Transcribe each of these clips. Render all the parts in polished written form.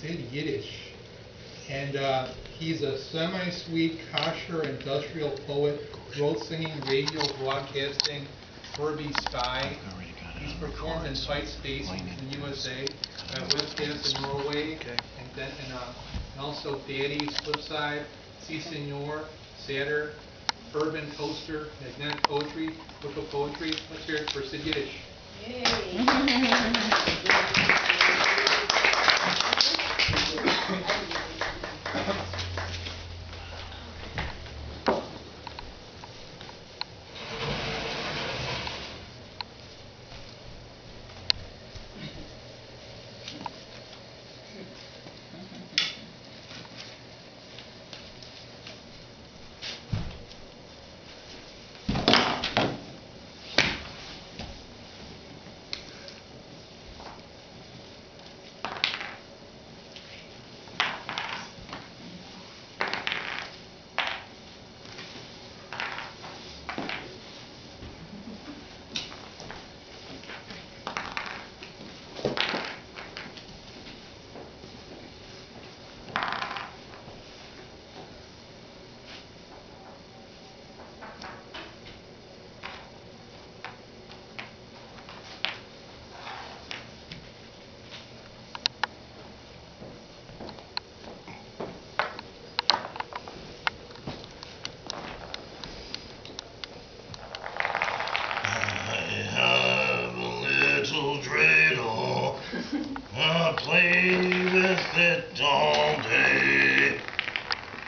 Sid Yiddish. And he's a semi-sweet, kosher, industrial poet, throat-singing, radio broadcasting, Herbie Sky. He's performed in tight spaces in the USA, webcasts in Norway, and also Daddy's Flipside, Si Senor, Satyr, Urban Coaster, Magnetic Poetry, Book of Poetry. Let's hear it for Sid Yiddish. Yay! I play with it all day,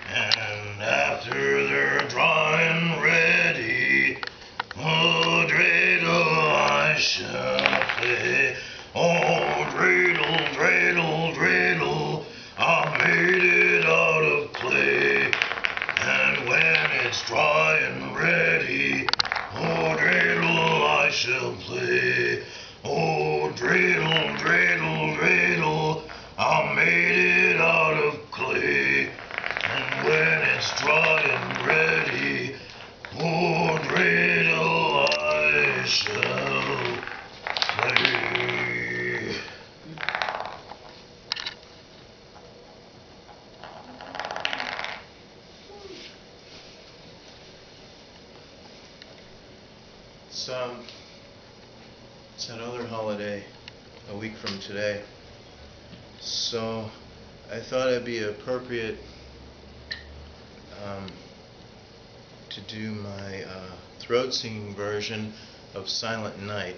and after they're dry and ready, oh dreidel I shall play. Oh dreidel, dreidel, dreidel, I made it out of clay, and when it's dry and ready, oh dreidel I shall play. Oh dreidel, dreidel, dreidel, I made it out of clay, and when it's dry and ready, oh dreidel I shall play. It's another holiday a week from today, so I thought it'd be appropriate to do my throat singing version of Silent Night.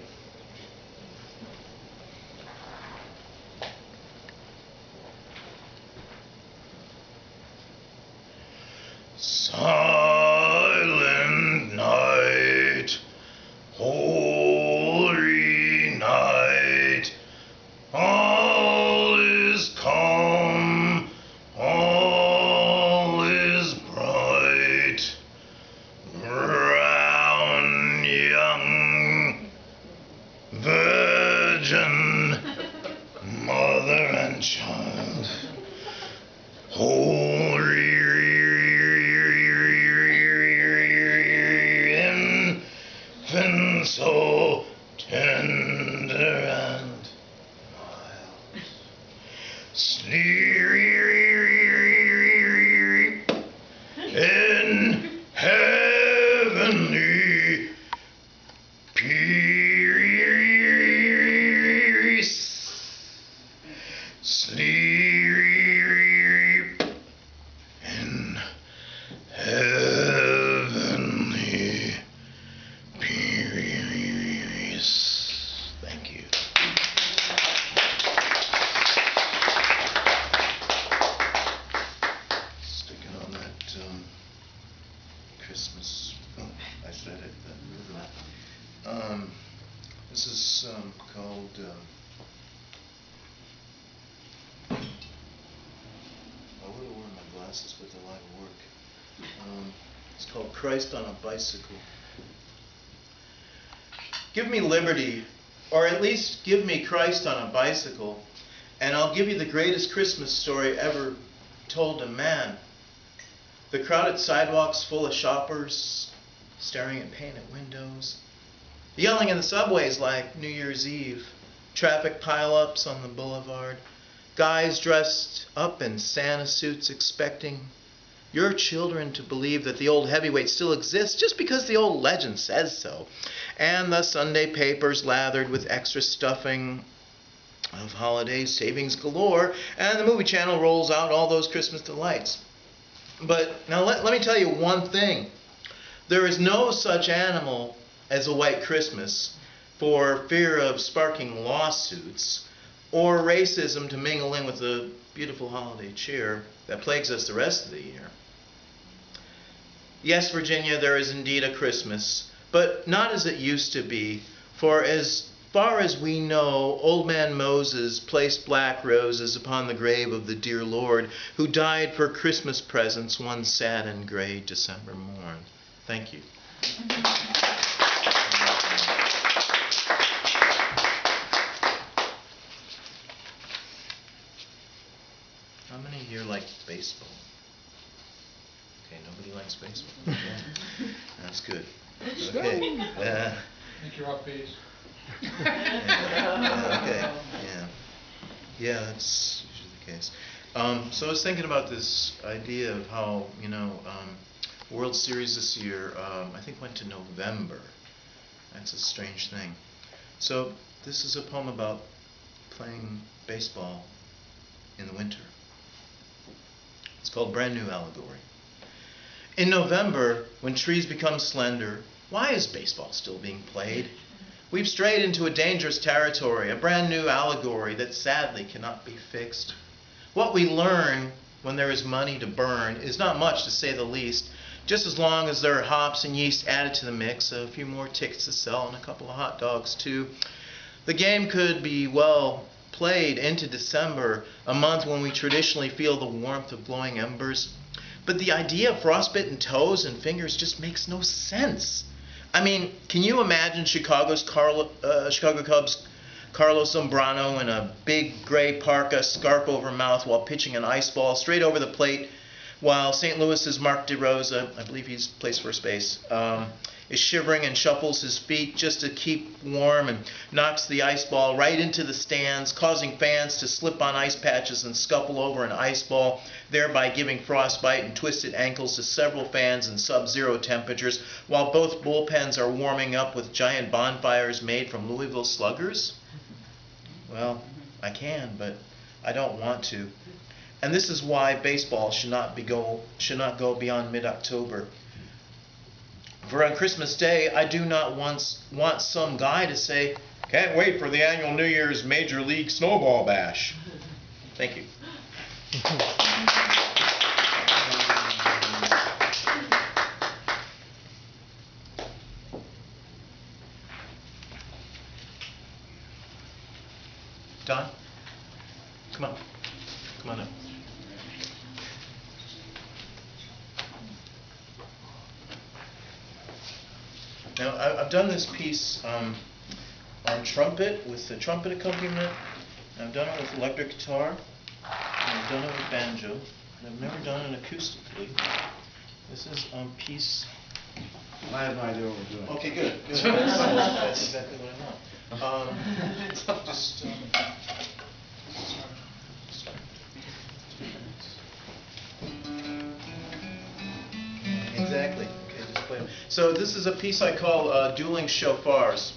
Silent night, holy night, all is calm, all is bright, round young virgin, mother and child, holy infant, so tender and mild, sleep in heavenly peace, sleep in heavenly peace. Thank you. Sticking on that Christmas. Oh, I said it. This is called. I would have worn my glasses, but they're light work. It's called Christ on a Bicycle. Give me liberty, or at least give me Christ on a bicycle, and I'll give you the greatest Christmas story ever told to man. The crowded sidewalks full of shoppers staring at painted windows, yelling in the subways like New Year's Eve, traffic pile-ups on the boulevard, Guys dressed up in Santa suits expecting your children to believe that the old heavyweight still exists just because the old legend says so. And the Sunday papers lathered with extra stuffing of holiday savings galore, and the movie channel rolls out all those Christmas delights. But now let me tell you one thing. There is no such animal as a white Christmas for fear of sparking lawsuits or racism to mingle in with the beautiful holiday cheer that plagues us the rest of the year. Yes, Virginia, there is indeed a Christmas, but not as it used to be, for as far as we know, old man Moses placed black roses upon the grave of the dear Lord, who died for Christmas presents one sad and gray December morn. Thank you. How many here like baseball? Okay, nobody likes baseball. Okay. That's good. Okay. Think you're off base. Okay. Yeah, that's usually the case. So I was thinking about this idea of how, World Series this year, I think went to November. That's a strange thing. So this is a poem about playing baseball in the winter. It's called Brand New Allegory. In November, when trees become slender, why is baseball still being played? We've strayed into a dangerous territory, a brand new allegory that sadly cannot be fixed. What we learn when there is money to burn is not much, to say the least, just as long as there are hops and yeast added to the mix, a few more tickets to sell, and a couple of hot dogs too. The game could be well played into December, a month when we traditionally feel the warmth of glowing embers. But the idea of frostbitten toes and fingers just makes no sense. I mean, can you imagine Chicago Cubs Carlos Zambrano in a big gray parka, scarf over mouth, while pitching an ice ball straight over the plate, while St. Louis's Mark DeRosa, I believe he's plays first base, is shivering and shuffles his feet just to keep warm and knocks the ice ball right into the stands, causing fans to slip on ice patches and scuffle over an ice ball, thereby giving frostbite and twisted ankles to several fans in sub-zero temperatures, while both bullpens are warming up with giant bonfires made from Louisville sluggers? Well, I can, but I don't want to. And this is why baseball should not go beyond mid-October. For on Christmas Day, I do not want some guy to say, "Can't wait for the annual New Year's Major League Snowball Bash." Thank you. Don, come on. Come on up. Now, I've done this piece on trumpet with the trumpet accompaniment. I've done it with electric guitar. And I've done it with banjo. And I've never done it acoustically. This is piece. I have no idea what we're doing. Okay, good. That's exactly what I want. Exactly. Okay, just play it. So this is a piece I call Dueling Shofars.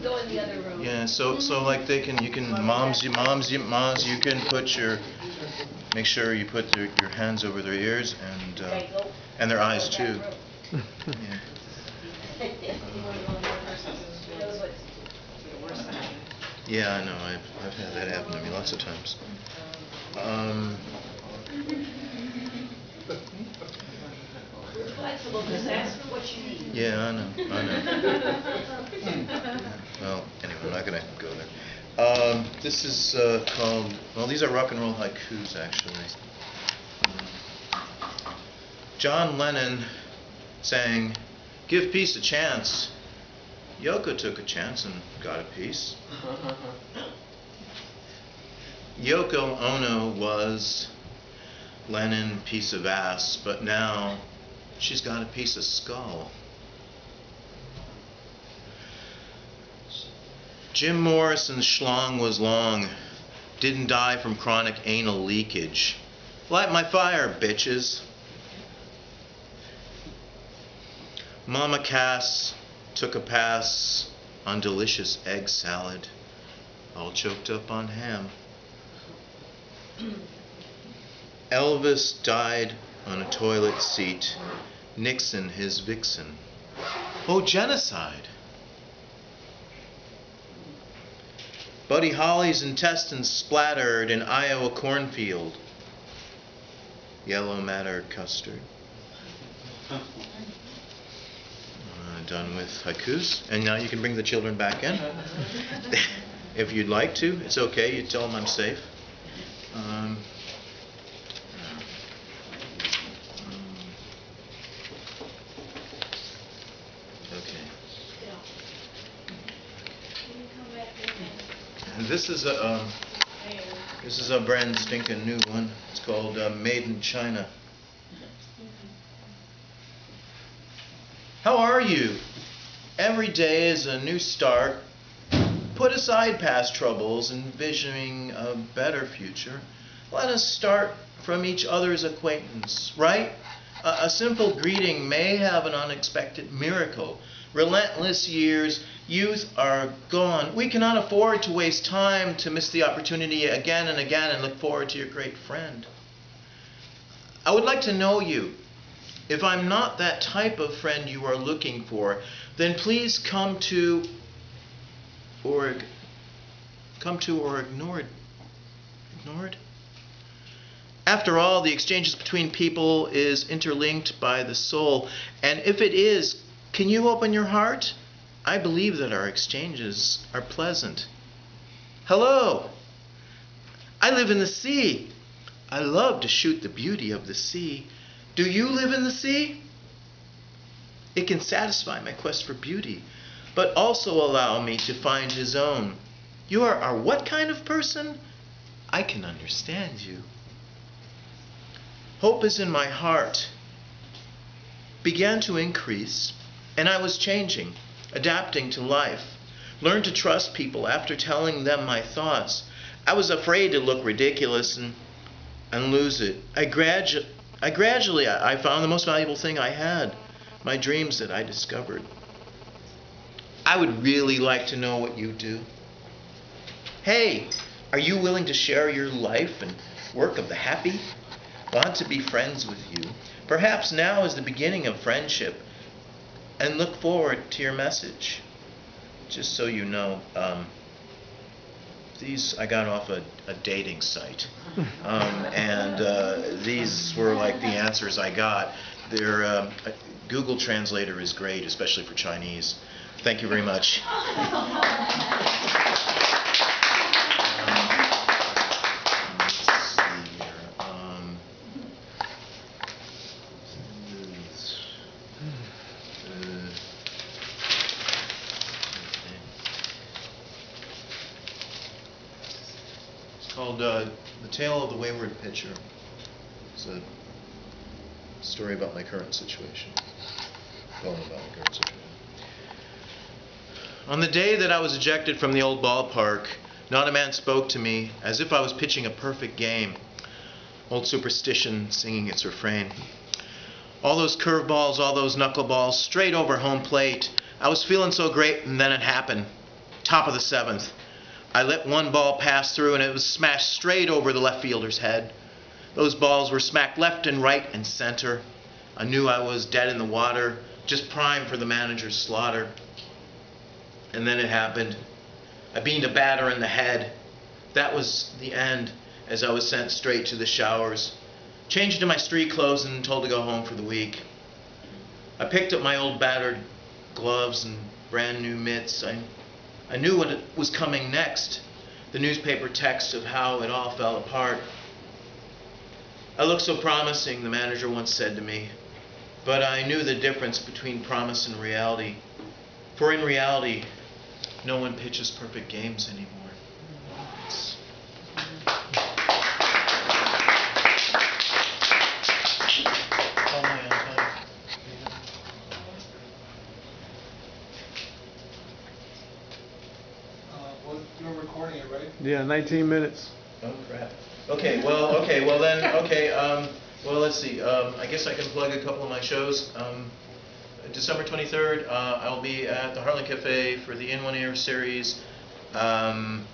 go in the other room. Yeah, so like you can moms, you can put make sure you put your hands over their ears and their eyes too. Yeah. Yeah, I know. I've had that happen to me lots of times. Flexible, just ask for what you need. Yeah, I know. Well, anyway, I'm not gonna go there. This is called. Well, these are rock and roll haikus, actually. John Lennon sang, "Give peace a chance." Yoko took a chance and got a piece. Yoko Ono was Lennon, piece of ass, but now she's got a piece of skull. Jim Morrison's schlong was long, didn't die from chronic anal leakage. Light my fire, bitches. Mama Cass took a pass on delicious egg salad, all choked up on ham. Elvis died on a toilet seat, Nixon his vixen. Oh, genocide. Buddy Holly's intestines splattered in Iowa cornfield. Yellow matter custard. Done with haikus, and now you can bring the children back in if you'd like to. It's okay. You tell them I'm safe. Okay. And this is a brand stinking new one. It's called Made in China. How are you? Every day is a new start. Put aside past troubles, envisioning a better future. Let us start from each other's acquaintance, right? A simple greeting may have an unexpected miracle. Relentless years, youth are gone. We cannot afford to waste time to miss the opportunity again and again and look forward to your great friend. I would like to know you. If I'm not that type of friend you are looking for, then please come to or ignore it. Ignored? After all, the exchanges between people is interlinked by the soul. And if it is, can you open your heart? I believe that our exchanges are pleasant. Hello. I live in the sea. I love to shoot the beauty of the sea. Do you live in the sea? It can satisfy my quest for beauty, but also allow me to find his own. You are what kind of person? I can understand you. Hope is in my heart. Began to increase, and I was changing, adapting to life. Learned to trust people after telling them my thoughts. I was afraid to look ridiculous and lose it. I gradually found the most valuable thing I had, my dreams that I discovered. I would really like to know what you do. Hey, are you willing to share your life and work of the happy? Want to be friends with you. Perhaps now is the beginning of friendship, and look forward to your message. Just so you know, these I got off a dating site, and these were like the answers I got. Their Google Translator is great, especially for Chinese. Thank you very much. Called The Tale of the Wayward Pitcher. It's a story about my current situation. Poem about my current situation. On the day that I was ejected from the old ballpark, not a man spoke to me, as if I was pitching a perfect game. Old superstition singing its refrain. All those curveballs, all those knuckleballs, straight over home plate. I was feeling so great, and then it happened. top of the 7th. I let one ball pass through and it was smashed straight over the left fielder's head. Those balls were smacked left and right and center. I knew I was dead in the water, just primed for the manager's slaughter. And then it happened. I beamed a batter in the head. That was the end, as I was sent straight to the showers, changed into my street clothes and told to go home for the week. I picked up my old battered gloves and brand new mitts. I knew what was coming next, the newspaper text of how it all fell apart. I looked so promising, the manager once said to me, but I knew the difference between promise and reality. For in reality, no one pitches perfect games anymore. Well, you're recording it, right? Yeah, 19 minutes. Oh crap. Okay, well, let's see. I guess I can plug a couple of my shows. December 23rd, I'll be at the Harlan Cafe for the In One Ear series. I'm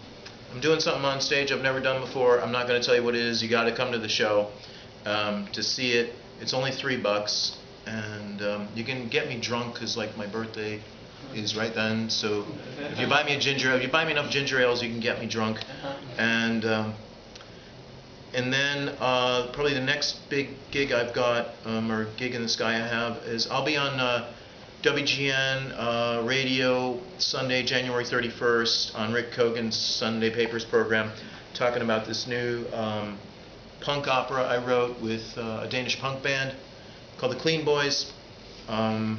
doing something on stage I've never done before. I'm not going to tell you what it is. You got to come to the show to see it. It's only $3, and you can get me drunk because like my birthday is right then. So if you buy me enough ginger ales, you can get me drunk. And then probably the next big gig I've got, or gig in the sky I have, is I'll be on WGN radio Sunday, January 31st on Rick Cogan's Sunday Papers program, talking about this new punk opera I wrote with a Danish punk band called the Clean Boys. And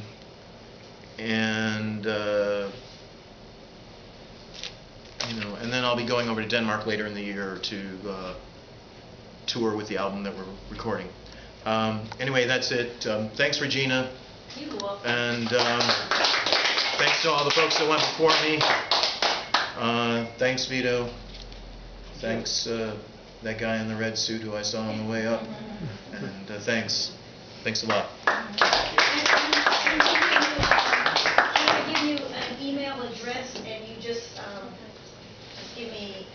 then I'll be going over to Denmark later in the year to tour with the album that we're recording. Anyway, that's it. Thanks, Regina. You're welcome. And thanks to all the folks that went before me. Thanks, Vito. Thanks, that guy in the red suit who I saw on the way up. And thanks. Thanks a lot. Can I give you an email address and you just give me,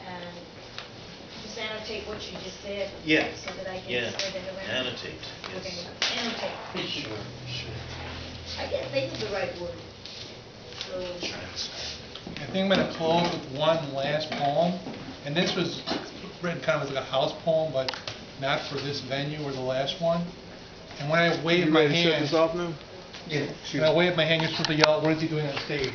just annotate what you just said? Yeah. So that I can Yeah. spread it around? Annotate. Okay, Yes. annotate. Sure. I guess they use the right word. So, I think I'm going to close with one last poem. And this was written kind of as like a house poem, but not for this venue or the last one. And when I wave You my ready to shut hand, this off now? when I wave my hand, you're supposed to yell, what is he doing on stage?